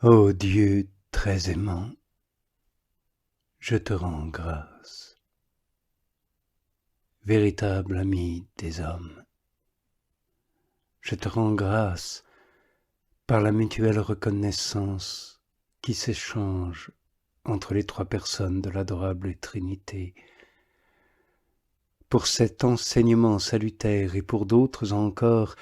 Ô Dieu très aimant, je te rends grâce, véritable ami des hommes. Je te rends grâce par la mutuelle reconnaissance qui s'échange entre les trois personnes de l'adorable Trinité, pour cet enseignement salutaire et pour d'autres encore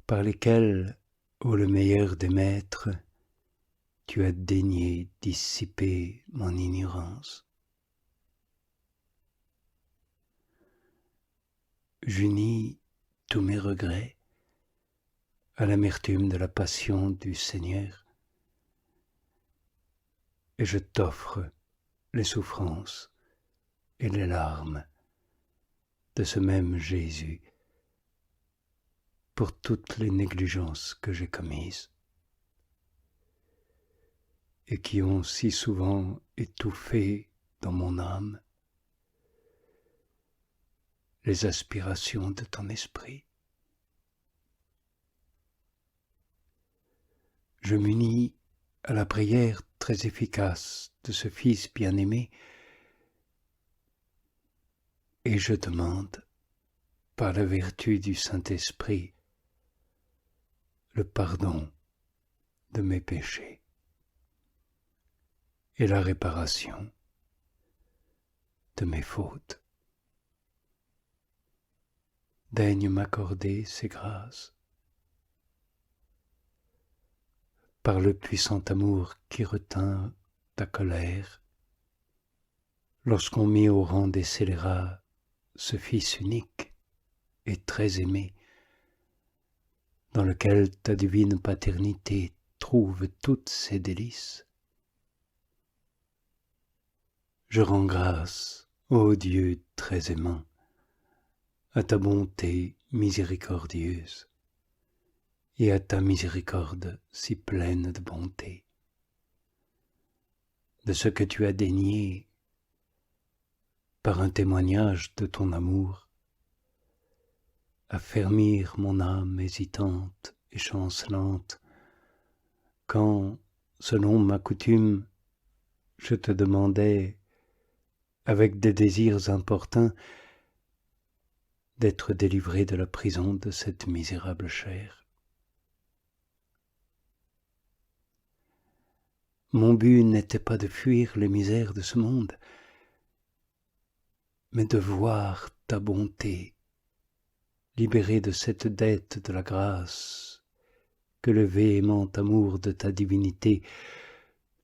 par lesquels, ô le meilleur des maîtres, tu as daigné dissiper mon ignorance. J'unis tous mes regrets à l'amertume de la passion du Seigneur, et je t'offre les souffrances et les larmes de ce même Jésus pour toutes les négligences que j'ai commises et qui ont si souvent étouffé dans mon âme les aspirations de ton esprit. Je m'unis à la prière très efficace de ce Fils bien-aimé et je demande, par la vertu du Saint-Esprit, le pardon de mes péchés et la réparation de mes fautes. Daigne m'accorder ces grâces. Par le puissant amour qui retint ta colère, lorsqu'on mit au rang des scélérats ce Fils unique et très aimé, dans lequel ta divine paternité trouve toutes ses délices. Je rends grâce, ô Dieu très aimant, à ta bonté miséricordieuse et à ta miséricorde si pleine de bonté, de ce que tu as daigné, par un témoignage de ton amour, affermir mon âme hésitante et chancelante, quand, selon ma coutume, je te demandais, avec des désirs importuns, d'être délivré de la prison de cette misérable chair. Mon but n'était pas de fuir les misères de ce monde, mais de voir ta bonté, libérée de cette dette de la grâce que le véhément amour de ta divinité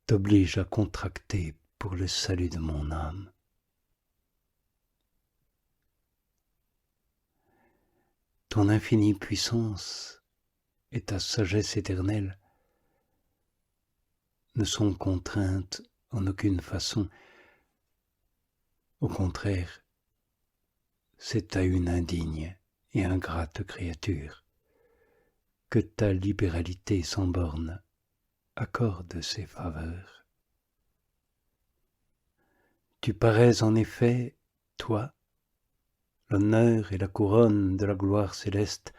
t'oblige à contracter pour le salut de mon âme. Ton infinie puissance et ta sagesse éternelle ne sont contraintes en aucune façon. Au contraire, c'est à une indigne et ingrate créature que ta libéralité sans borne accorde ses faveurs. Tu parais en effet, toi, l'honneur et la couronne de la gloire céleste,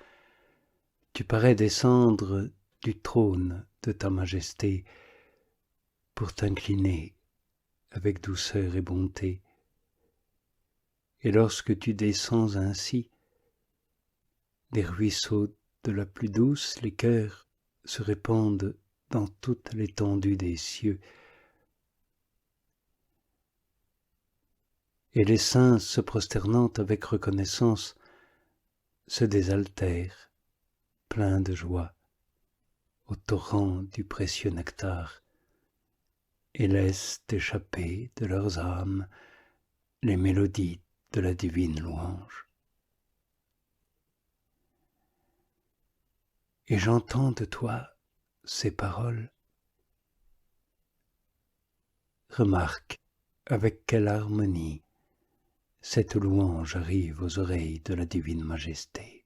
tu parais descendre du trône de ta majesté pour t'incliner avec douceur et bonté. Et lorsque tu descends ainsi, des ruisseaux de la plus douce liqueur se répandent dans toute l'étendue des cieux. Et les saints se prosternant avec reconnaissance se désaltèrent, pleins de joie, au torrent du précieux nectar, et laissent échapper de leurs âmes les mélodies de la divine louange. Et j'entends de toi ces paroles. Remarque avec quelle harmonie cette louange arrive aux oreilles de la divine majesté.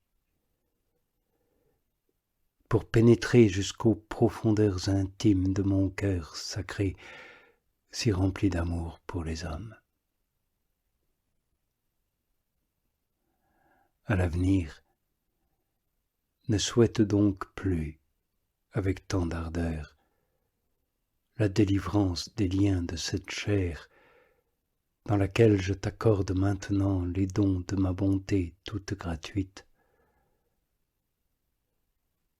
Pour pénétrer jusqu'aux profondeurs intimes de mon cœur sacré, si rempli d'amour pour les hommes. À l'avenir, ne souhaite donc plus, avec tant d'ardeur, la délivrance des liens de cette chair dans laquelle je t'accorde maintenant les dons de ma bonté toute gratuite.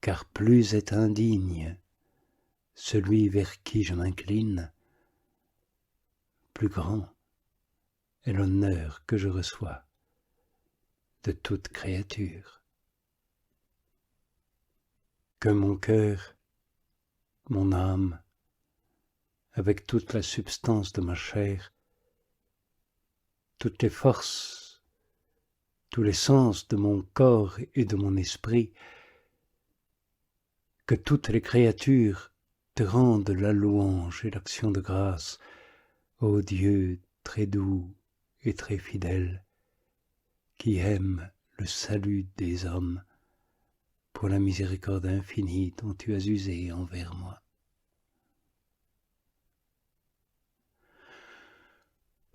Car plus est indigne celui vers qui je m'incline, plus grand est l'honneur que je reçois de toute créature. Que mon cœur, mon âme, avec toute la substance de ma chair, toutes les forces, tous les sens de mon corps et de mon esprit, que toutes les créatures te rendent la louange et l'action de grâce, ô Dieu très doux et très fidèle, qui aime le salut des hommes pour la miséricorde infinie dont tu as usé envers moi.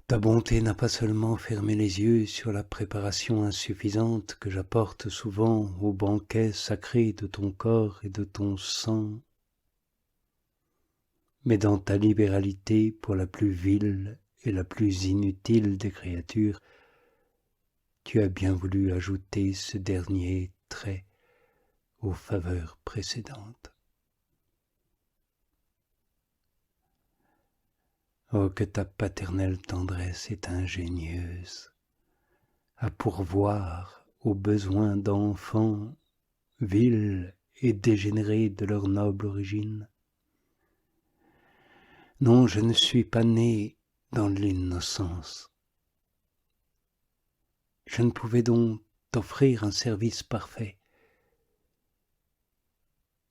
Ta bonté n'a pas seulement fermé les yeux sur la préparation insuffisante que j'apporte souvent au banquet sacré de ton corps et de ton sang, mais dans ta libéralité pour la plus vile et la plus inutile des créatures, tu as bien voulu ajouter ce dernier trait aux faveurs précédentes. Oh, que ta paternelle tendresse est ingénieuse à pourvoir aux besoins d'enfants vils et dégénérés de leur noble origine. Non, je ne suis pas né dans l'innocence. Je ne pouvais donc t'offrir un service parfait,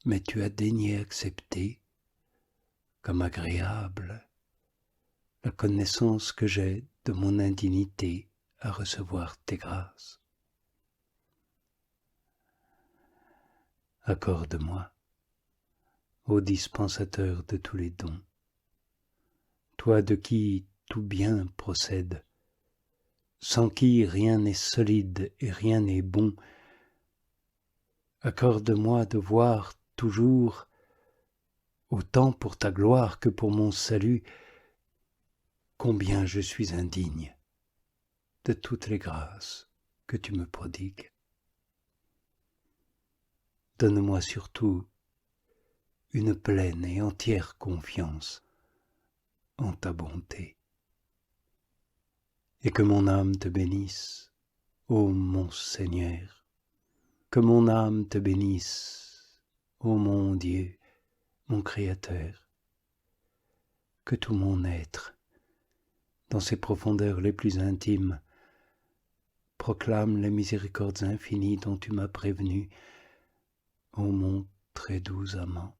mais tu as daigné accepter comme agréable la connaissance que j'ai de mon indignité à recevoir tes grâces. Accorde-moi, ô dispensateur de tous les dons, toi de qui tout bien procède, sans qui rien n'est solide et rien n'est bon, accorde-moi de voir toujours, autant pour ta gloire que pour mon salut, combien je suis indigne de toutes les grâces que tu me prodigues. Donne-moi surtout une pleine et entière confiance en ta bonté, et que mon âme te bénisse, ô mon Seigneur, que mon âme te bénisse, ô mon Dieu, mon Créateur, que tout mon être, dans ses profondeurs les plus intimes, proclame les miséricordes infinies dont tu m'as prévenu, ô mon très doux amant.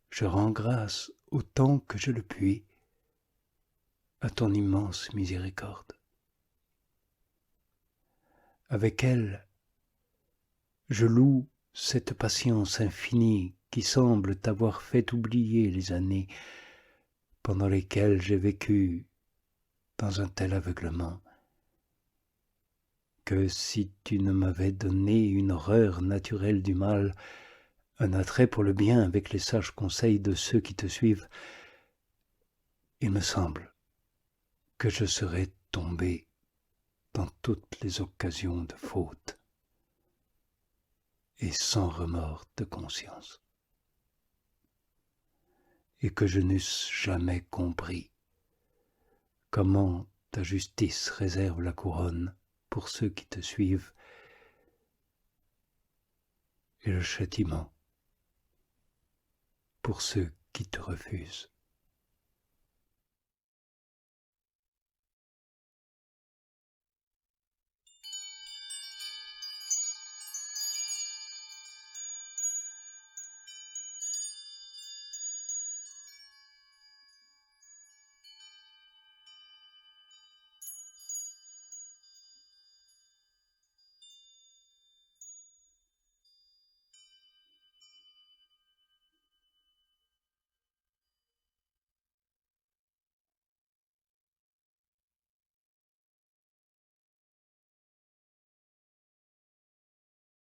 Je rends grâce autant que je le puis à ton immense miséricorde. Avec elle, je loue cette patience infinie qui semble t'avoir fait oublier les années pendant lesquelles j'ai vécu dans un tel aveuglement, que si tu ne m'avais donné une horreur naturelle du mal, un attrait pour le bien avec les sages conseils de ceux qui te suivent, il me semble que je serais tombé dans toutes les occasions de faute et sans remords de conscience, et que je n'eusse jamais compris comment ta justice réserve la couronne pour ceux qui te suivent et le châtiment pour ceux qui te refusent.